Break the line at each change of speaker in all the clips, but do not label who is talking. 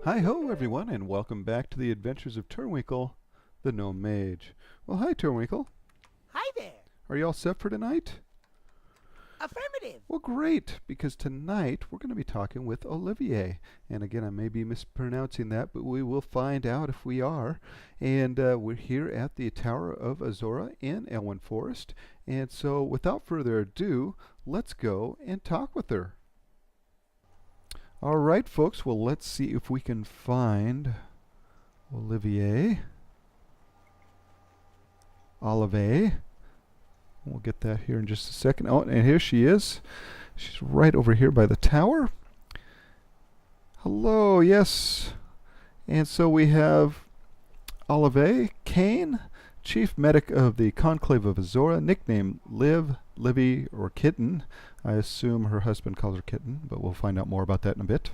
Hi-ho, everyone, and welcome back to the adventures of Turwinkle, the Gnome Mage. Well, hi, Turwinkle.
Hi there.
Are you all set for tonight?
Affirmative.
Well, great, because tonight we're going to be talking with Olivae. And again, I may be mispronouncing that, but we will find out if we are. And we're here at the Tower of Azora in Elwyn Forest. And so, without further ado, let's go and talk with her. All right, folks, well, let's see if we can find Olivae. Olivae. We'll get that here in just a second. Oh, and here she is. She's right over here by the tower. Hello, yes. And so we have Olivae Kane, Chief Medic of the Conclave of Azora, nicknamed Liv, Livy, or Kitten. I assume her husband calls her Kitten, but we'll find out more about that in a bit.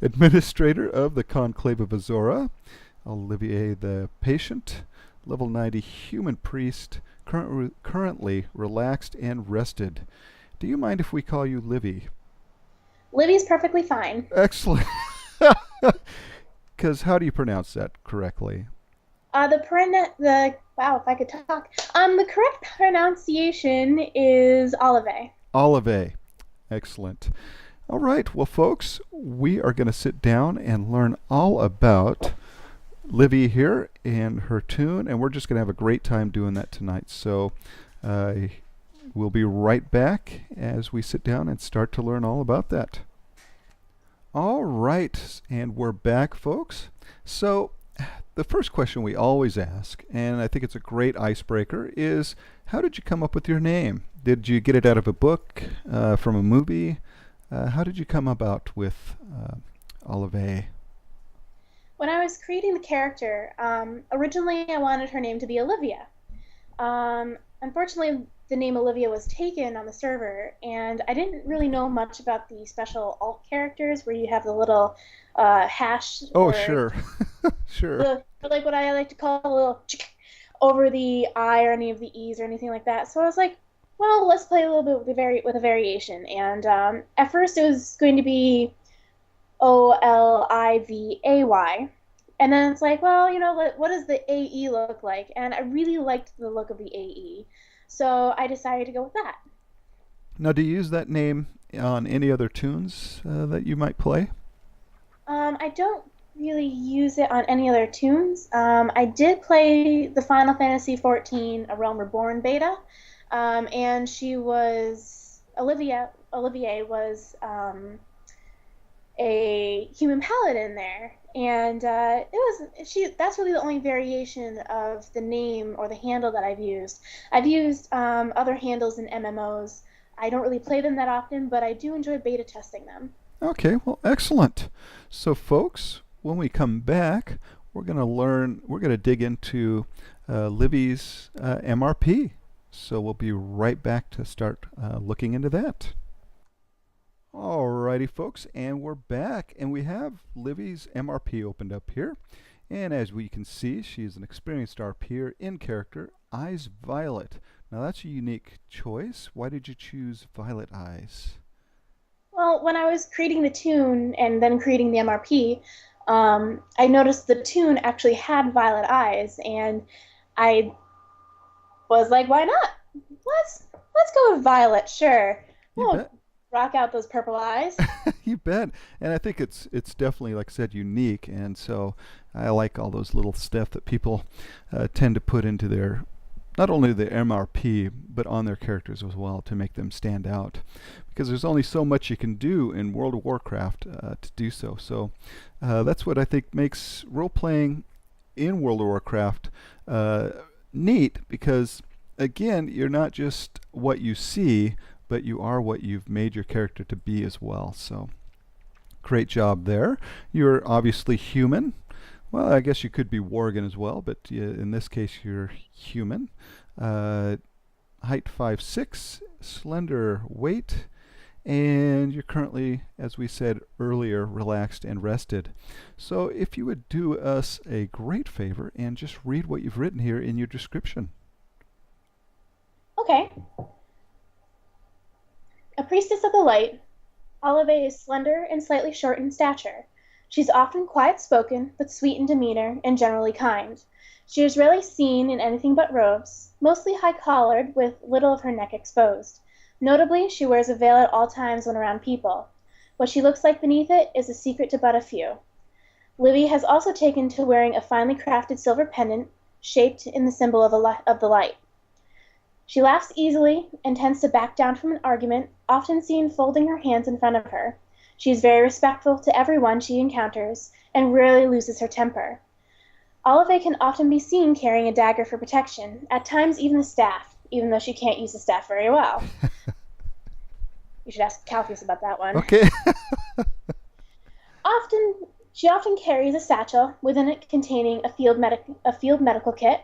Administrator of the Conclave of Azora, Olivae the Patient, level 90 human priest, currently relaxed and rested. Do you mind if we call you Livy?
Livy's perfectly fine.
Excellent. Because how do you pronounce that correctly?
Wow, if I could talk. The correct pronunciation is Olivae.
Olivae. Excellent. All right, well, folks, we are going to sit down and learn all about Livy here and her tune, and we're just going to have a great time doing that tonight. So we'll be right back as we sit down and start to learn all about that. All right, and we're back, folks. So the first question we always ask, and I think it's a great icebreaker, is how did you come up with your name? Did you get it out of a book, from a movie? How did you come about with Olivae?
When I was creating the character, originally I wanted her name to be Olivia. Unfortunately, the name Olivia was taken on the server, and I didn't really know much about the special alt characters where you have the little hash.
Oh,
or
sure. Sure.
or like what I like to call a little over the I or any of the E's or anything like that. So I was like, well, let's play a little bit with a variation. And at first it was going to be Olivay. And then it's like, well, what does the AE look like? And I really liked the look of the AE. So I decided to go with that.
Now, do you use that name on any other tunes that you might play?
I don't really use it on any other tunes. I did play the Final Fantasy XIV A Realm Reborn beta, and Olivier was a human paladin there, and that's really the only variation of the name or the handle that I've used. I've used other handles in MMOs. I don't really play them that often, but I do enjoy beta testing them.
Okay, well, excellent. So, folks, when we come back, we're going to dig into Livy's MRP. So we'll be right back to start looking into that. Alrighty, folks, and we're back, and we have Livy's MRP opened up here. And as we can see, she's an experienced RPer in character, Eyes Violet. Now that's a unique choice. Why did you choose Violet Eyes?
Well, when I was creating the tune and then creating the MRP, I noticed the tune actually had violet eyes, and I was like, why not? Let's go with violet, sure.
You
We'll
bet.
rock out those purple eyes.
You bet. And I think it's definitely, like I said, unique. And so I like all those little stuff that people tend to put into their, not only the MRP, but on their characters as well to make them stand out. Because there's only so much you can do in World of Warcraft to do so. So that's what I think makes role-playing in World of Warcraft neat, because, again, you're not just what you see, but you are what you've made your character to be as well. So great job there. You're obviously human. Well, I guess you could be Worgen as well, but in this case you're human. Height 5'6", slender weight, and you're currently, as we said earlier, relaxed and rested. So if you would do us a great favor and just read what you've written here in your description.
Okay. A priestess of the light, Olivae is slender and slightly short in stature. She's often quiet-spoken, but sweet in demeanor and generally kind. She is rarely seen in anything but robes, mostly high-collared, with little of her neck exposed. Notably, she wears a veil at all times when around people. What she looks like beneath it is a secret to but a few. Livy has also taken to wearing a finely crafted silver pendant shaped in the symbol of the light. She laughs easily and tends to back down from an argument, often seen folding her hands in front of her. She is very respectful to everyone she encounters and rarely loses her temper. Olivae can often be seen carrying a dagger for protection, at times even the staff, even though she can't use the staff very well. You should ask Calpheus about that one.
Okay.
She often carries a satchel, within it containing a field medical kit,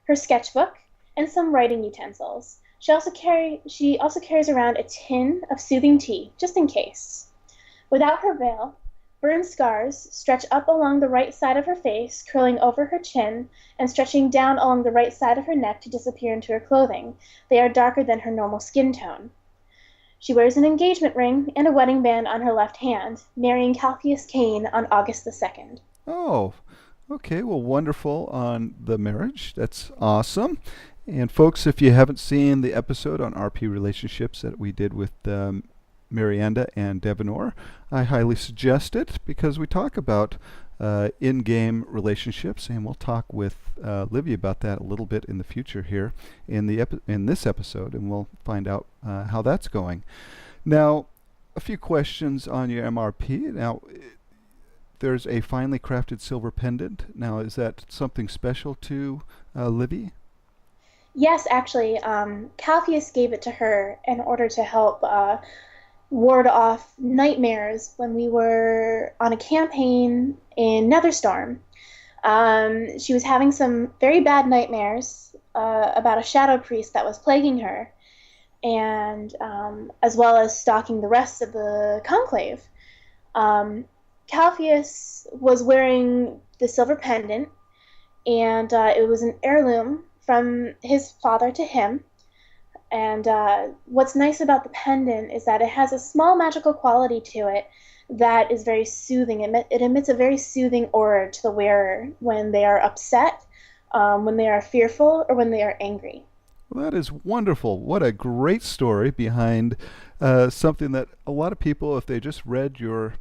her sketchbook, and some writing utensils. She also carries around a tin of soothing tea, just in case. Without her veil, burned scars stretch up along the right side of her face, curling over her chin, and stretching down along the right side of her neck to disappear into her clothing. They are darker than her normal skin tone. She wears an engagement ring and a wedding band on her left hand, marrying Calpheus Cain on August the 2nd.
Oh, okay. Well, wonderful on the marriage. That's awesome. And folks, if you haven't seen the episode on RP relationships that we did with Marianda and Devanor, I highly suggest it because we talk about in-game relationships, and we'll talk with Livy about that a little bit in the future here in this episode, and we'll find out how that's going. Now, a few questions on your MRP. Now, there's a finely crafted silver pendant. Now, is that something special to Livy?
Yes, actually, Calpheus gave it to her in order to help ward off nightmares when we were on a campaign in Netherstorm. She was having some very bad nightmares about a shadow priest that was plaguing her, and as well as stalking the rest of the Conclave. Calpheus was wearing the silver pendant, and it was an heirloom from his father to him. And what's nice about the pendant is that it has a small magical quality to it that is very soothing. It emits a very soothing aura to the wearer when they are upset, when they are fearful, or when they are angry.
Well, that is wonderful. What a great story behind something that a lot of people, if they just read your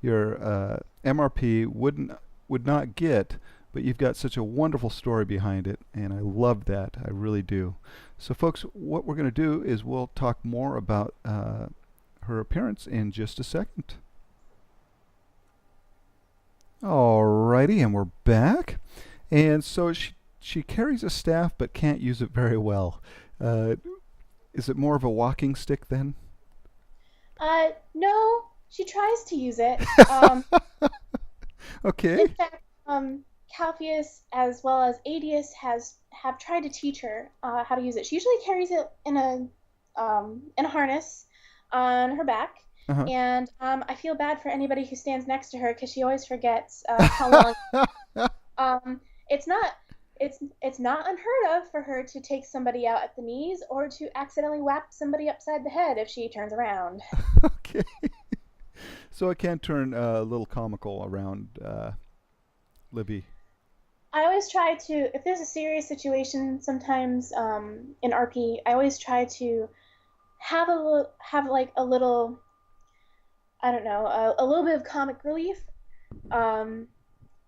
MRP, would not get. But you've got such a wonderful story behind it, and I love that. I really do. So, folks, what we're going to do is we'll talk more about her appearance in just a second. Alrighty, and we're back. And so she carries a staff but can't use it very well. Is it more of a walking stick then?
No, she tries to use it.
Okay.
In fact, Calpheus as well as Adius have tried to teach her how to use it. She usually carries it in a harness on her back,
Uh-huh.
and I feel bad for anybody who stands next to her because she always forgets how long. It's not unheard of for her to take somebody out at the knees or to accidentally whack somebody upside the head if she turns around.
Okay. So it can turn a little comical around Libby.
I always try to, if there's a serious situation, sometimes in RP, I always try to have like a little, I don't know, a little bit of comic relief,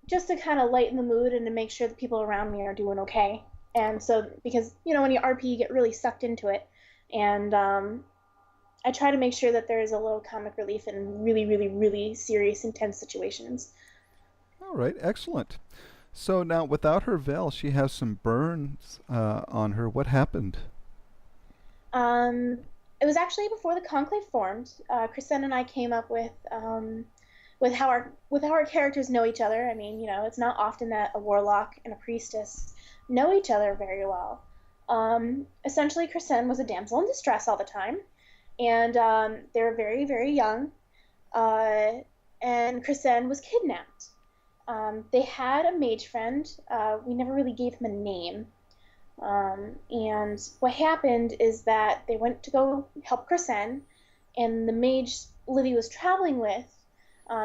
just to kind of lighten the mood and to make sure the people around me are doing okay. And so, because when you RP, you get really sucked into it, and I try to make sure that there is a little comic relief in really, really, really serious, intense situations.
All right, excellent. So now, without her veil, she has some burns on her. What happened?
It was actually before the Conclave formed. Kristen and I came up with how our characters know each other. I mean, it's not often that a warlock and a priestess know each other very well. Essentially, Kristen was a damsel in distress all the time, and they were very, very young. And Kristen was kidnapped. They had a mage friend. We never really gave him a name. And what happened is that they went to go help Kristen, and the mage Livy was traveling with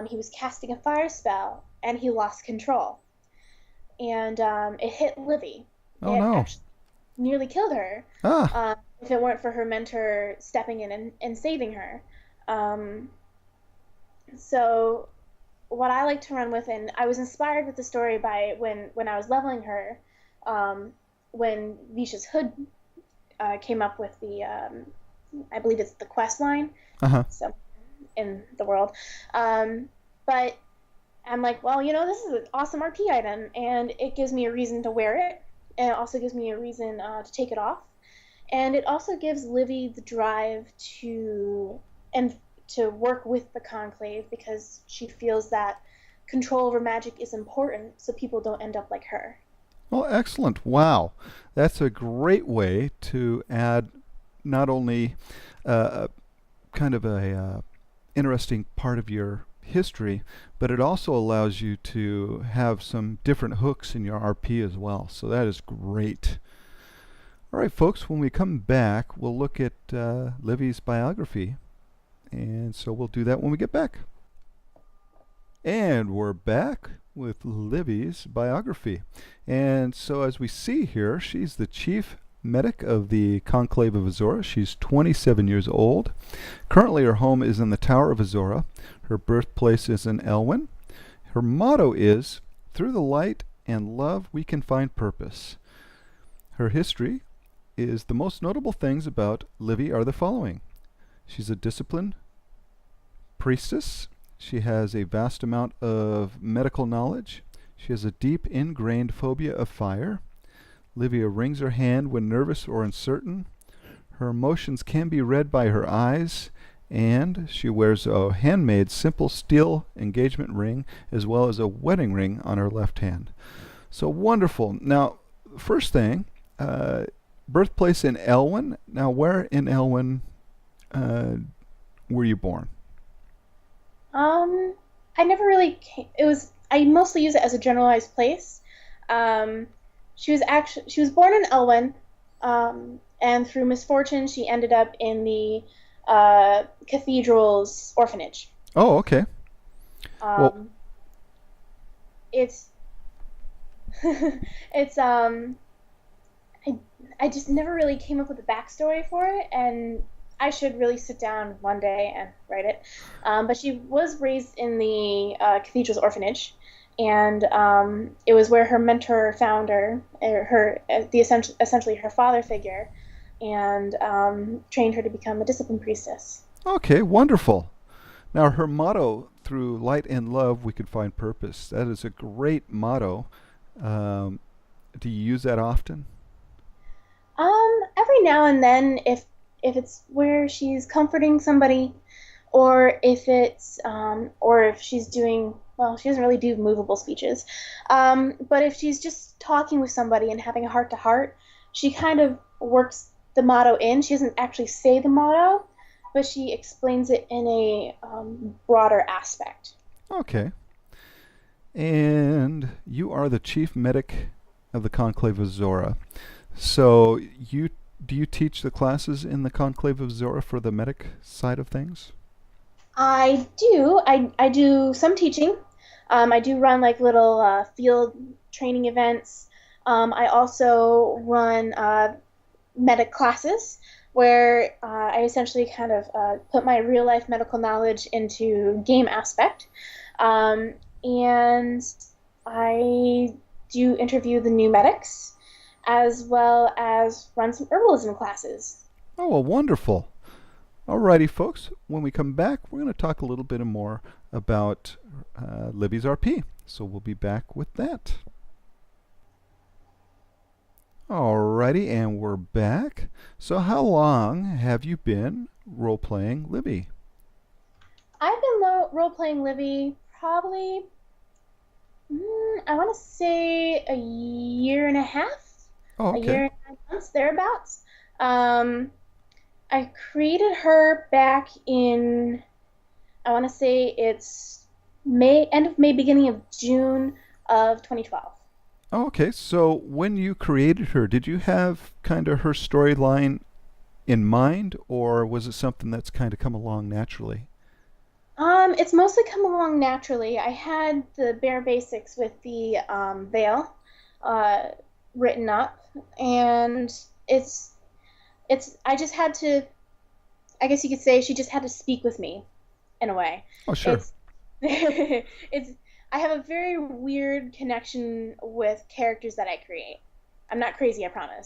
he was casting a fire spell and he lost control. And it hit Livy.
Oh
It
no.
actually nearly killed her
Ah.
if it weren't for her mentor stepping in and saving her. Um, so what I like to run with, and I was inspired with the story by when I was leveling her, um, when Visha's Hood came up with the, I believe it's the quest line,
Uh-huh.
so in the world. But I'm like, well, this is an awesome RP item, and it gives me a reason to wear it, and it also gives me a reason to take it off, and it also gives Livy the drive to work with the Conclave because she feels that control over magic is important, so people don't end up like her.
Well, excellent. Wow. That's a great way to add not only uh, kind of a interesting part of your history, but it also allows you to have some different hooks in your RP as well. So that is great. All right, folks, when we come back, we'll look at Livy's biography. And so we'll do that when we get back. And we're back with Livy's biography. And so as we see here, she's the chief medic of the Conclave of Azora. She's 27 years old. Currently her home is in the Tower of Azora. Her birthplace is in Elwyn. Her motto is, "Through the light and love we can find purpose." Her history is, the most notable things about Livy are the following. She's a disciplined priestess. She has a vast amount of medical knowledge. She has a deep ingrained phobia of fire. Livia wrings her hand when nervous or uncertain. Her emotions can be read by her eyes, and she wears a handmade simple steel engagement ring as well as a wedding ring on her left hand. So wonderful. Now, first thing, birthplace in Elwyn. Now, where in Elwyn were you born?
I never really I mostly use it as a generalized place. She was born in Elwyn, and through misfortune she ended up in the cathedral's orphanage.
Oh, okay. Well,
Um, it's it's I just never really came up with a backstory for it, and I should really sit down one day and write it. But she was raised in the cathedral's orphanage, and it was where her mentor found her, essentially her father figure, and trained her to become a disciplined priestess.
okay, wonderful. Now, her motto, "Through light and love we could find purpose." That is a great motto. Um, do you use that often?
Every now and then, if it's where she's comforting somebody, or if she's doing, well, she doesn't really do movable speeches, but if she's just talking with somebody and having a heart to heart, she kind of works the motto in. She doesn't actually say the motto, but she explains it in a broader aspect.
Okay. And you are the chief medic of the Conclave of Zora. So do you teach the classes in the Conclave of Zora for the medic side of things?
I do. I do some teaching. I do run like little field training events. I also run medic classes where I essentially kind of put my real life medical knowledge into game aspect. And I do interview the new medics as well as run some herbalism classes.
Oh, well, wonderful. Alrighty, folks. When we come back, we're going to talk a little bit more about Livy's RP. So we'll be back with that. Alrighty, and we're back. So how long have you been role-playing Livy?
I've been role-playing Livy probably, I want to say a year and a half.
Oh,
A year
okay.
and 9 months, thereabouts. I created her back in, I want to say it's end of May, beginning of June of 2012.
Oh, okay. So when you created her, did you have kind of her storyline in mind, or was it something that's kind of come along naturally?
It's mostly come along naturally. I had the bare basics with the veil uh, written up, and it's I just had to. I guess you could say she just had to speak with me in a way.
Oh, sure.
It's it's I have a very weird connection with characters that I create. I'm not crazy, I promise.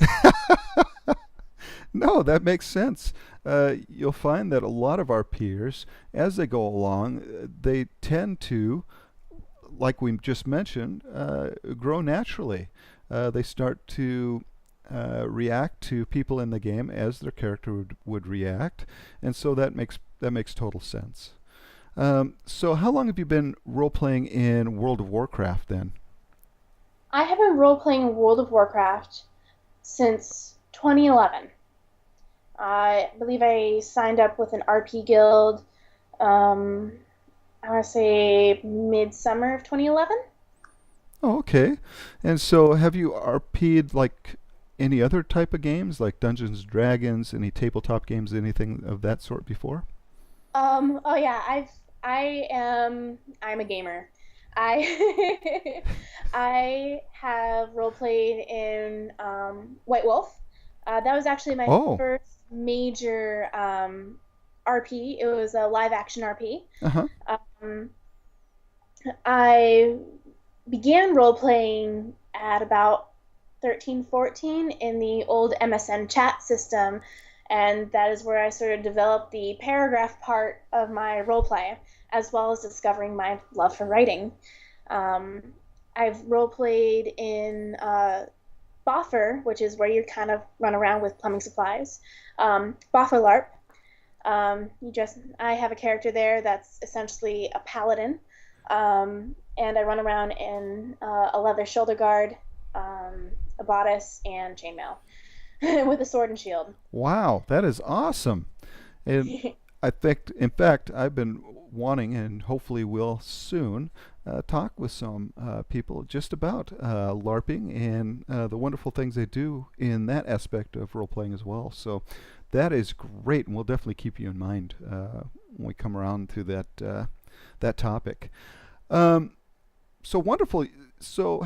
No, that makes sense. You'll find that a lot of our peers, as they go along, they tend to, like we just mentioned, grow naturally. They start to react to people in the game as their character would react, and so that makes total sense. So, how long have you been role playing in World of Warcraft then?
I have been role playing World of Warcraft since 2011. I believe I signed up with an RP guild. Um, I want to say midsummer of 2011.
Oh, okay. And so, have you RP'd like any other type of games, like Dungeons and Dragons, any tabletop games, anything of that sort before?
Oh yeah, I'm a gamer. I I have role played in White Wolf. That was actually my
Oh,
first major RP. It was a live action RP.
uh huh.
Um, I began role playing at about 13, 14 in the old MSN chat system, and that is where I sort of developed the paragraph part of my role play, as well as discovering my love for writing. Um, I've role played in Boffer, which is where you kind of run around with plumbing supplies. Boffer LARP. I have a character there that's essentially a paladin, and I run around in a leather shoulder guard, a bodice, and chainmail with a sword and shield.
Wow, that is awesome. And I think, in fact, I've been wanting and hopefully will soon talk with some people just about LARPing and the wonderful things they do in that aspect of role playing as well. So that is great, and we'll definitely keep you in mind when we come around to that topic. Um, so wonderful. So,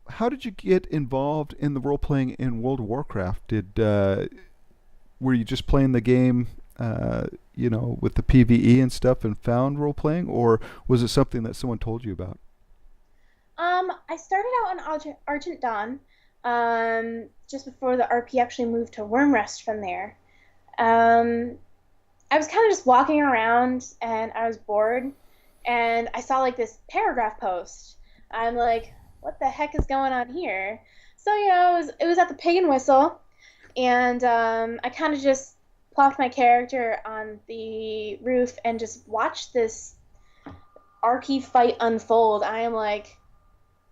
how did you get involved in the role playing in World of Warcraft? Did were you just playing the game, with the PVE and stuff, and found role playing, or was it something that someone told you about?
I started out on Argent Dawn, just before the RP actually moved to Wormrest from there. Um, I was kind of just walking around and I was bored, and I saw like this paragraph post. I'm like, what the heck is going on here? So it was at the Pig and Whistle, and I kind of just plopped my character on the roof and just watched this Arky fight unfold. I am like,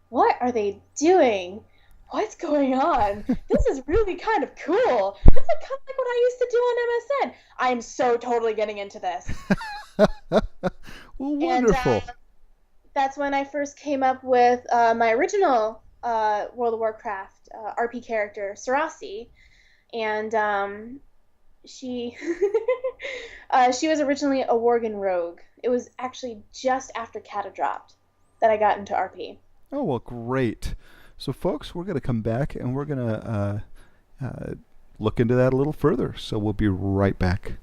what are they doing? What's going on? This is really kind of cool. That's like kind of like what I used to do on MSN. I am so totally getting into this.
Well,
And
wonderful.
that's when I first came up with my original World of Warcraft RP character, Sarasi. And she she was originally a Worgen rogue. It was actually just after Kata dropped that I got into RP.
Oh, well, great. So, folks, we're going to come back and we're going to look into that a little further. So, we'll be right back.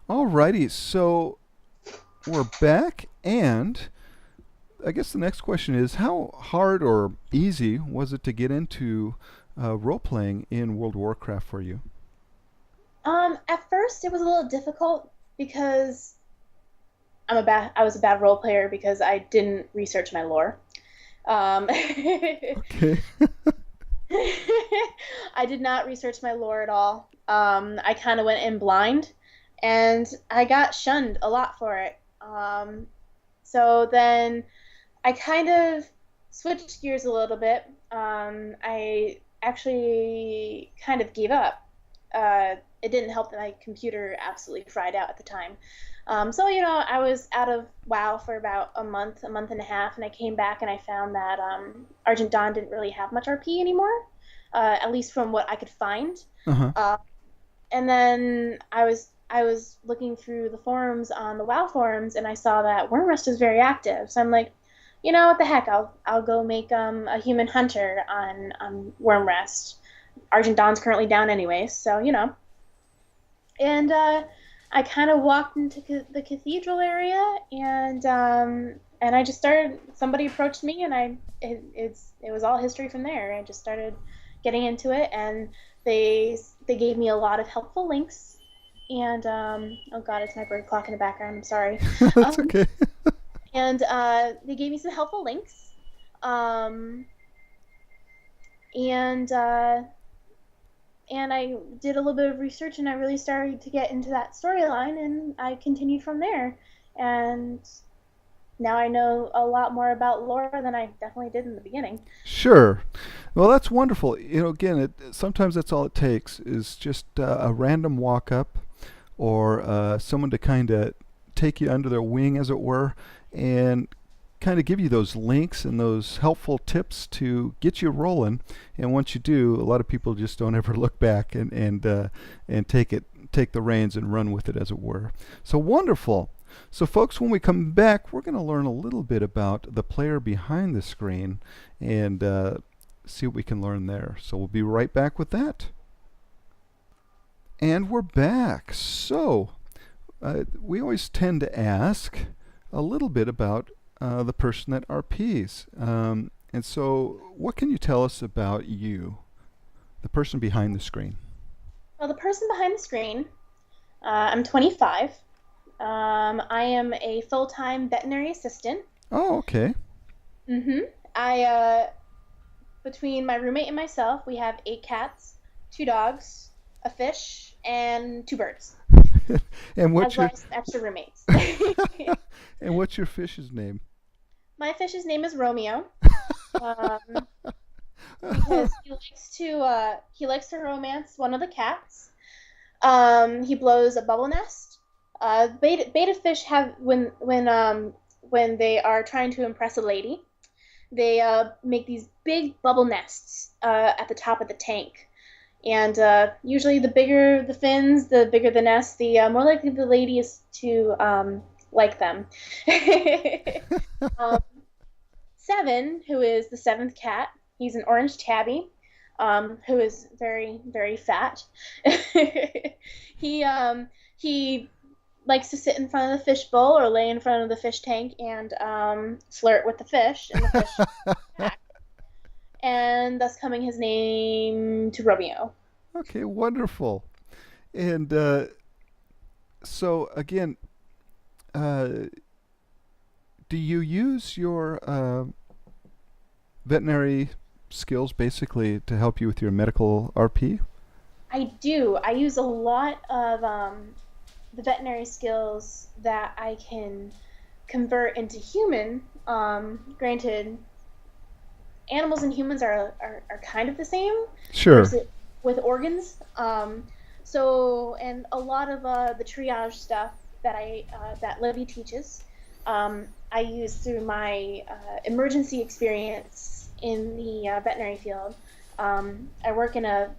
Alrighty, so we're back, and I guess the next question is, how hard or easy was it to get into role playing in World of Warcraft for you?
At first it was a little difficult because I was a bad role player because I didn't research my lore. I
Okay.
did not research my lore at all. I kind of went in blind, and I got shunned a lot for it. So then I kind of switched gears a little bit. I actually kind of gave up. It didn't help that my computer absolutely fried out at the time. So I was out of WoW for about a month and a half, and I came back and I found that Argent Dawn didn't really have much RP anymore, at least from what I could find.
Uh huh.
Uh, and then I was I was looking through the forums on the WoW forums, and I saw that Wormrest is very active. So I'm like, you know what the heck? I'll go make a human hunter on Wormrest. Argent Dawn's currently down anyways, so you know. And I kind of walked into the cathedral area, and I just started. Somebody approached me, and it was all history from there. I just started getting into it, and they gave me a lot of helpful links. And oh god, it's my bird clock in the background. I'm sorry.
That's okay.
And they gave me some helpful links. Um, and and I did a little bit of research, and I really started to get into that storyline, and I continued from there. And now I know a lot more about lore than I definitely did in the beginning.
Sure. Well, that's wonderful. Again, sometimes that's all it takes is just a random walk up, or someone to kind of take you under their wing, as it were, and kind of give you those links and those helpful tips to get you rolling. And once you do, a lot of people just don't ever look back and take the reins and run with it, as it were. So wonderful. So folks, when we come back, we're going to learn a little bit about the player behind the screen and see what we can learn there. So we'll be right back with that. And we're back. So we always tend to ask a little bit about the person that RPs. And so what can you tell us about you, the person behind the screen?
Well, the person behind the screen, I'm 25. I am a full-time veterinary assistant.
Oh, okay.
I between my roommate and myself, we have 8 cats, 2 dogs, a fish, and 2 birds.
And what's
as well as extra roommates.
And what's your fish's name?
My fish's name is Romeo. Because he likes to romance one of the cats. He blows a bubble nest. Beta fish have when they are trying to impress a lady, they make these big bubble nests at the top of the tank. And usually the bigger the fins, the bigger the nest, the more likely the lady is to like them. Seven, who is the 7th cat, he's an orange tabby, who is very, very fat. He likes to sit in front of the fish bowl or lay in front of the fish tank and flirt with the fish and the fish back. And thus coming his name to Romeo.
Okay, wonderful. And so again, do you use your veterinary skills basically to help you with your medical RP?
I do. I use a lot of the veterinary skills that I can convert into human. Granted, animals and humans are kind of the same.
Sure.
With organs. And a lot of the triage stuff that Livy teaches, I use through my emergency experience in the veterinary field. I work in a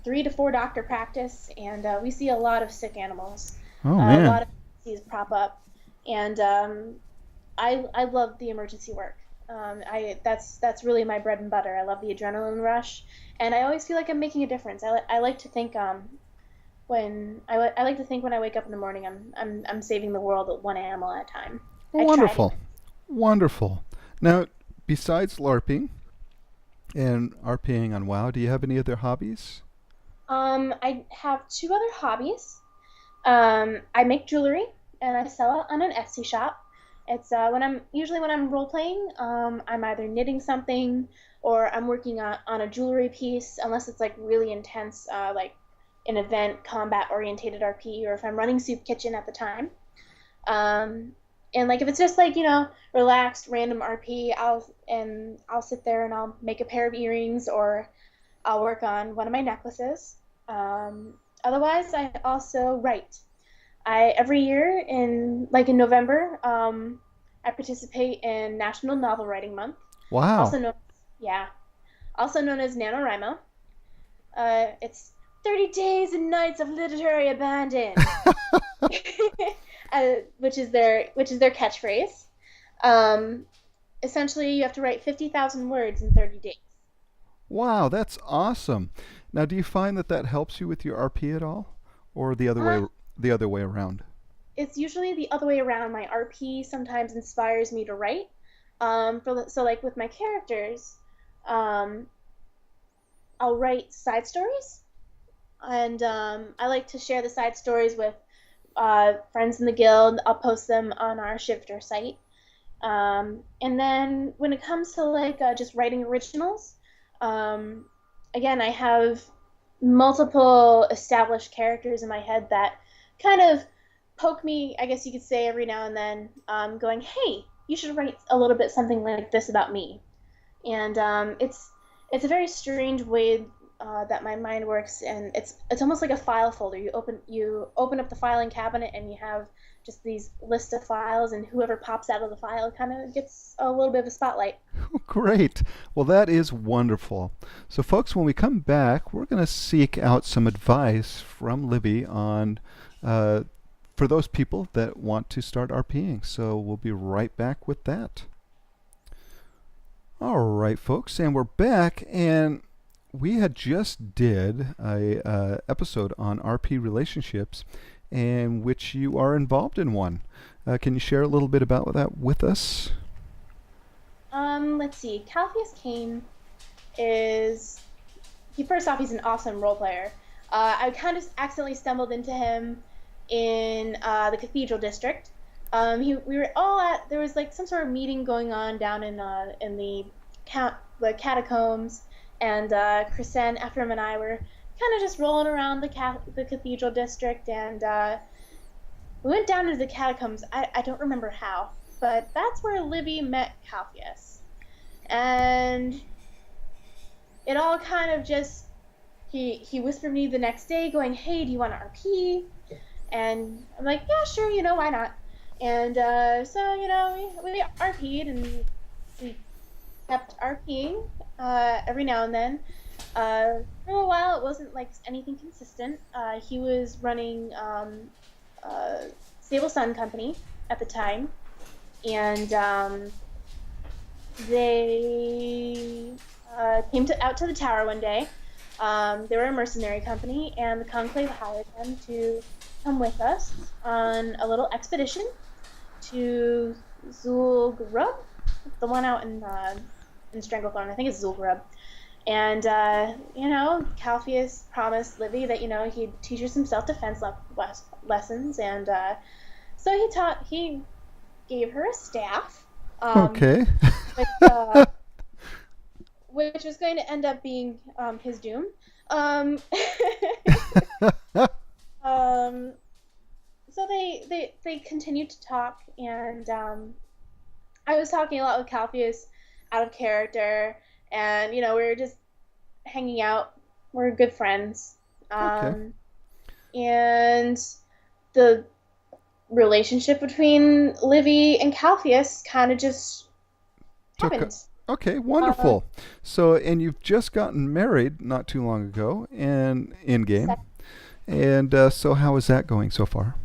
3 to 4 doctor practice, and we see a lot of sick animals.
Oh, man.
A lot of disease pop up, and I love the emergency work. That's really my bread and butter. I love the adrenaline rush, and I always feel like I'm making a difference. I like to think when I wake up in the morning, I'm saving the world one animal at a time.
Wonderful, wonderful. Now, besides LARPing and RPing on WoW, do you have any other hobbies?
I have 2 other hobbies. I make jewelry and I sell it on an Etsy shop. It's when I'm role playing, I'm either knitting something or I'm working on a jewelry piece, unless it's like really intense, like an event combat orientated RP, or if I'm running soup kitchen at the time. And like if it's just like, relaxed random RP, I'll sit there and I'll make a pair of earrings, or I'll work on one of my necklaces. Otherwise, I also write. Every year in November, I participate in National Novel Writing Month.
Wow.
Also known as NaNoWriMo. It's 30 days and nights of literary abandon, which is their catchphrase. Um, Essentially, you have to write 50,000 words in 30 days.
Wow, that's awesome. Now, do you find that that helps you with your RP at all, or the other way around?
It's usually the other way around. My RP sometimes inspires me to write. So like with my characters, um, I'll write side stories, and I like to share the side stories with friends in the guild. I'll post them on our Shifter site. And then when it comes to like just writing originals, um, again, I have multiple established characters in my head that kind of poke me, I guess you could say, every now and then, going, "Hey, you should write a little bit something like this about me." And it's a very strange way that my mind works, and it's almost like a file folder. You open up the filing cabinet, and you have just these lists of files, and whoever pops out of the file kind of gets a little bit of a spotlight.
Great. Well, that is wonderful. So, folks, when we come back, we're going to seek out some advice from Libby on for those people that want to start RPing. So, we'll be right back with that. All right, folks, and we're back, and we had just did a episode on RP relationships, in which you are involved in one. Can you share a little bit about that with us?
Let's see. Calpheus Kane is first off, he's an awesome role player. I kind of accidentally stumbled into him in the Cathedral District. We were all at there was like some sort of meeting going on down in the catacombs, and Kristen, Ephraim, and I were kind of just rolling around the Cathedral District, and we went down into the catacombs. I don't remember how, but that's where Livy met Calpheus, and it all kind of just he whispered me the next day, going, "Hey, do you want to RP?" And I'm like, "Yeah, sure, why not?" And so we RP'd, and we kept RPing every now and then. For a while, it wasn't like anything consistent. He was running Sable Sun Company at the time, and they came out to the tower one day. They were a mercenary company, and the Conclave hired them to come with us on a little expedition to Zul'Gurub, the one out in Stranglethorn. I think it's Zul'Gurub. And, Calpheus promised Livy that, he'd teach her some self-defense lessons. And so he gave her a staff.
Okay.
which, which was going to end up being his doom. So they continued to talk, and I was talking a lot with Calpheus out of character, and we were just hanging out. We're good friends.
Okay.
And the relationship between Livy and Calpheus kind of just happened.
Okay, wonderful. And you've just gotten married not too long ago, and in game. And so how is that going so far?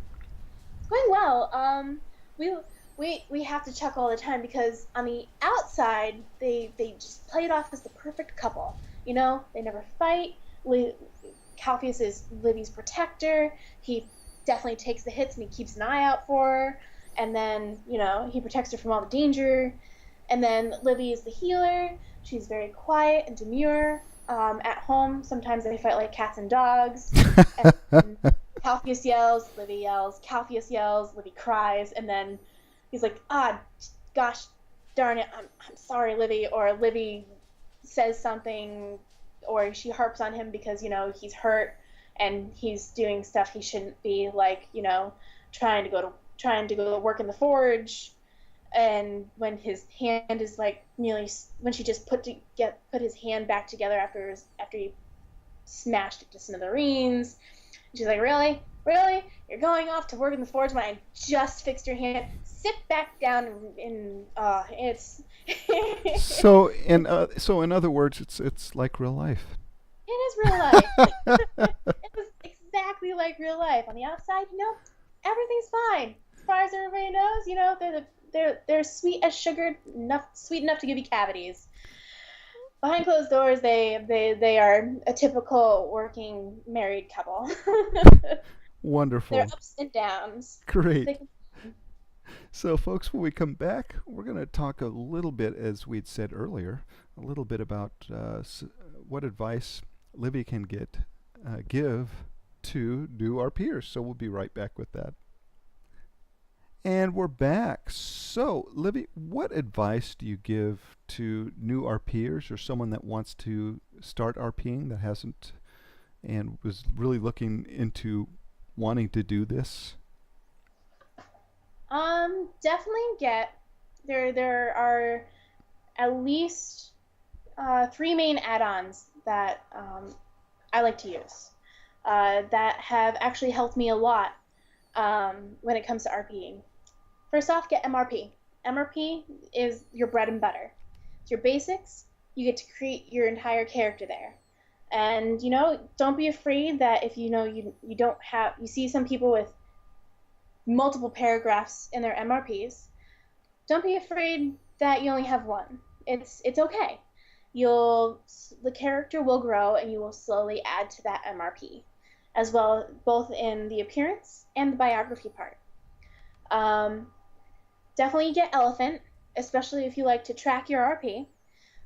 It's going well. We have to chuckle all the time because on the outside they just play it off as the perfect couple. They never fight. Calpheus is Livy's protector. He definitely takes the hits and he keeps an eye out for her. And then he protects her from all the danger. And then Livy is the healer. She's very quiet and demure. At home, sometimes they fight like cats and dogs. And Calpheus yells, Livy yells. Calpheus yells, Livy cries, and then he's like, gosh, darn it, I'm sorry, Livy. Or Livy says something, or she harps on him because he's hurt and he's doing stuff he shouldn't be, like trying to go to work in the forge. And when his hand is like when she just put his hand back together after he smashed it to smithereens, she's like, really, you're going off to work in the forge when I just fixed your hand? Sit back down and it's.
So in other words, it's like real life.
It is real life. It was exactly like real life. On the outside, everything's fine. As far as everybody knows, they're sweet as sugar, sweet enough to give you cavities. Behind closed doors, they are a typical working married couple. They're
Wonderful.
ups and downs.
Great.
Thick
So, folks, when we come back, we're going to talk a little bit, as we'd said earlier, a little bit about what advice Livy can give to do our peers. So we'll be right back with that. And we're back. So, Livy, what advice do you give to new RPers or someone that wants to start RPing that hasn't and was really looking into wanting to do this?
Definitely get there are at least three main add-ons that I like to use that have actually helped me a lot when it comes to RPing. First off, get MRP. MRP is your bread and butter. It's your basics. You get to create your entire character there. And don't be afraid that if you don't have you see some people with multiple paragraphs in their MRPs. Don't be afraid that you only have one. It's okay. The character will grow and you will slowly add to that MRP, as well both in the appearance and the biography part. Definitely get Elephant, especially if you like to track your RP,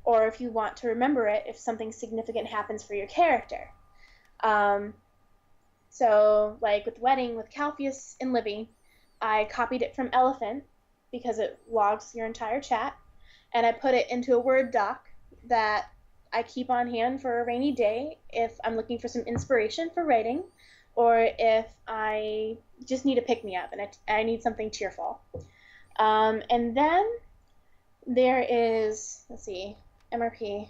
or if you want to remember it if something significant happens for your character. So, like with Wedding with Calpheus and Livy, I copied it from Elephant because it logs your entire chat, and I put it into a Word doc that I keep on hand for a rainy day if I'm looking for some inspiration for writing, or if I just need a pick-me-up and I need something cheerful. And then there is, let's see, MRP,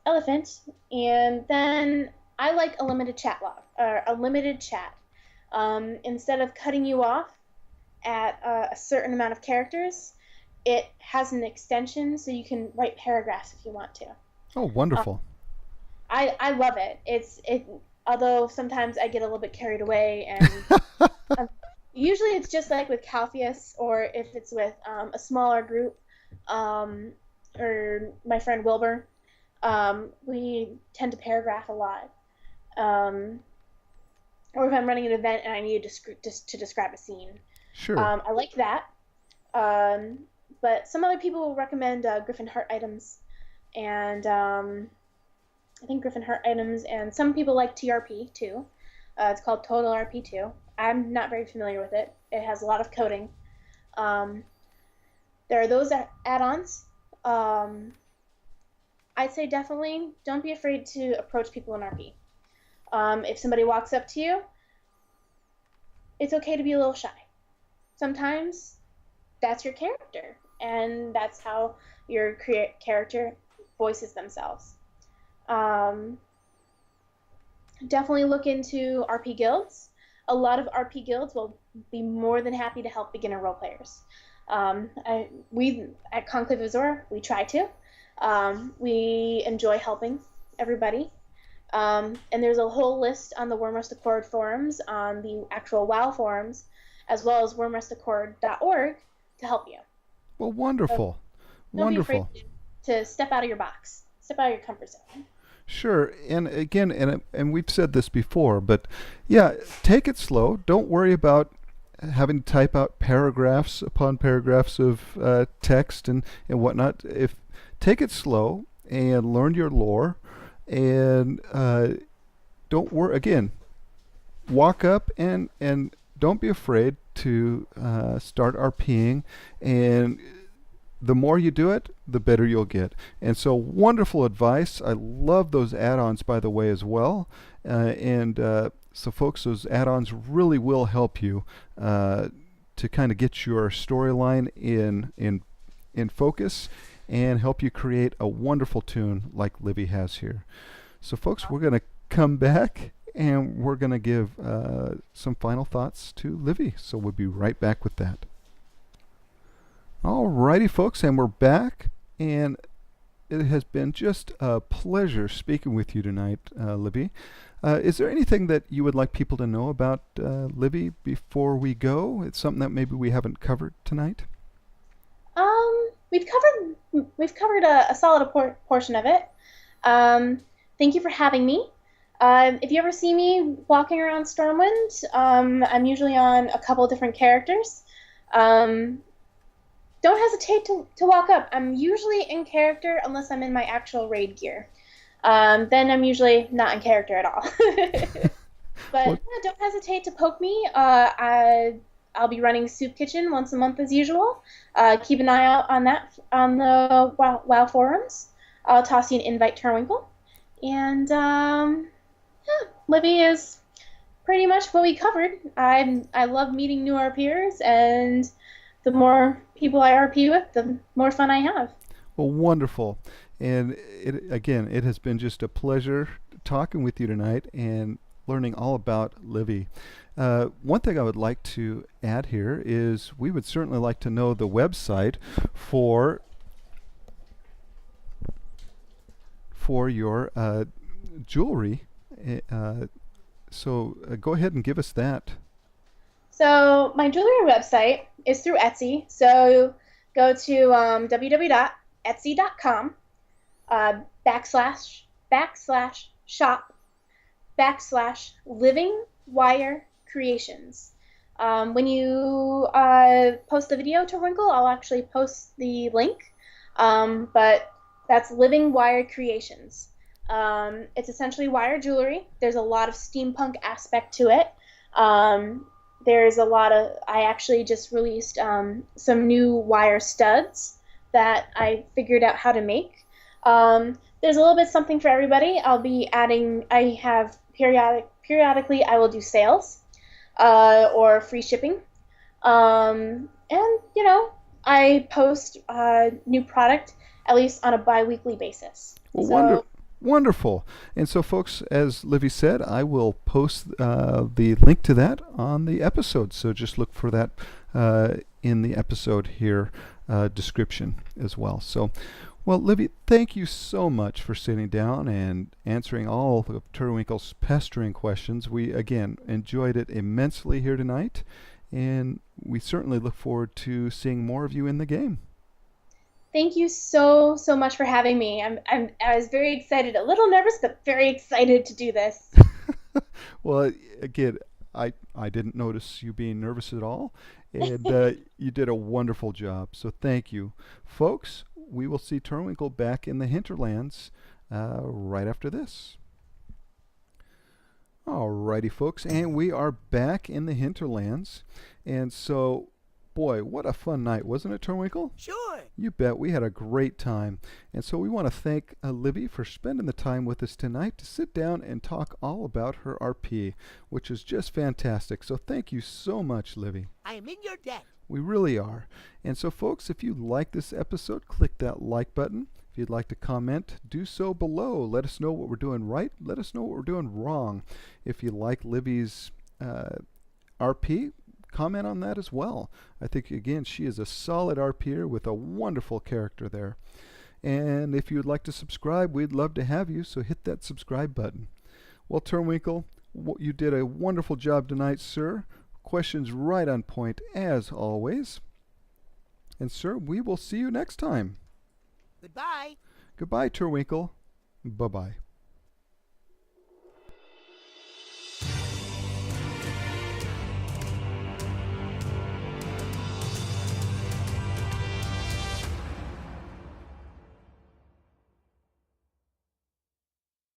Elephant, and then I like a limited chat log, or a limited chat. Instead of cutting you off at a certain amount of characters, it has an extension so you can write paragraphs if you want to.
Oh, wonderful.
I love it. Although sometimes I get a little bit carried away, and usually it's just like with Calpheus, or if it's with a smaller group, or my friend Wilbur, we tend to paragraph a lot. Or if I'm running an event and I need to describe a scene.
Sure.
I like that. But some other people will recommend Griffin Heart items, and I think Griffin Heart items, and some people like TRP too. It's called Total RP 2. I'm not very familiar with it. It has a lot of coding. There are those add-ons. I'd say definitely don't be afraid to approach people in RP. If somebody walks up to you, it's okay to be a little shy. Sometimes that's your character, and that's how your character voices themselves. Definitely look into RP guilds. A lot of RP guilds will be more than happy to help beginner role players. We at Conclave of Azora, we try to. We enjoy helping everybody. And there's a whole list on the Wormrust Accord forums, on the actual WoW forums, as well as wormrustaccord.org to help you.
Well, wonderful.
Don't
Wonderful.
be afraid to step out of your box. Step out of your comfort zone.
Sure, and again, and we've said this before, but yeah, take it slow. Don't worry about having to type out paragraphs upon paragraphs of text and whatnot. Take it slow and learn your lore, and don't worry. Again, walk up and don't be afraid to start RPing, and the more you do it, the better you'll get. And so, wonderful advice. I love those add-ons, by the way, as well. So, folks, those add-ons really will help you to kind of get your storyline in focus and help you create a wonderful tune like Livy has here. So, folks, we're going to come back and we're going to give some final thoughts to Livy. So, we'll be right back with that. Alrighty, folks, and we're back. And it has been just a pleasure speaking with you tonight, Libby. Is there anything that you would like people to know about Libby before we go? It's something that maybe we haven't covered tonight.
We've covered a solid portion of it. Thank you for having me. If you ever see me walking around Stormwind, I'm usually on a couple different characters. Um, don't hesitate to walk up. I'm usually in character unless I'm in my actual raid gear. Then I'm usually not in character at all. But
Well,
yeah, don't hesitate to poke me. I'll be running Soup Kitchen once a month as usual. Keep an eye out on that on the WoW forums. I'll toss you an invite, Turwinkle. And yeah, Libby is pretty much what we covered. I love meeting new RPers, and the more people I RP with, the more fun I have.
well, wonderful. And again, it has been just a pleasure talking with you tonight and learning all about Livy. One thing I would like to add here is we would certainly like to know the website for your jewelry. So go ahead and give us that.
So my jewelry website is through Etsy. So go to www.etsy.com backslash shop backslash living wire creations. When you post the video to Wrinkle, I'll actually post the link. But that's Living Wire Creations. It's essentially wire jewelry. There's a lot of steampunk aspect to it. There's a lot of, I actually just released some new wire studs that I figured out how to make. There's a little bit something for everybody. I'll be adding, I have periodically I will do sales or free shipping. And, you know, I post new product at least on a bi-weekly basis.
Well,
So
wonderful. And so, folks, as Livy said, I will post the link to that on the episode. So just look for that in the episode here description as well. So, well, Livy, thank you so much for sitting down and answering all of Turwinkle's pestering questions. We, again, enjoyed it immensely here tonight, and we certainly look forward to seeing more of you in the game.
thank you so much for having me. I was very excited, a little nervous, but very excited to do this.
Well, again, I didn't notice you being nervous at all, and you did a wonderful job. So thank you, folks. We will see Turwinkle back in the hinterlands right after this. Alrighty, folks, and we are back in the hinterlands, and so, boy, what a fun night, wasn't it, Turwinkle?
Sure.
You bet. We had a great time. And so we want to thank Libby for spending the time with us tonight to sit down and talk all about her RP, which is just fantastic. So thank you so much, Libby.
I am in your debt.
We really are. And so, folks, if you like this episode, click that like button. If you'd like to comment, do so below. Let us know what we're doing right. Let us know what we're doing wrong. If you like Libby's RP, comment on that as well. I think, again, she is a solid RPer with a wonderful character there. And if you'd like to subscribe, we'd love to have you, so hit that subscribe button. Well, Turwinkle, you did a wonderful job tonight, sir. Questions right on point, as always. And, sir, we will see you next time.
Goodbye.
Goodbye, Turwinkle. Bye-bye.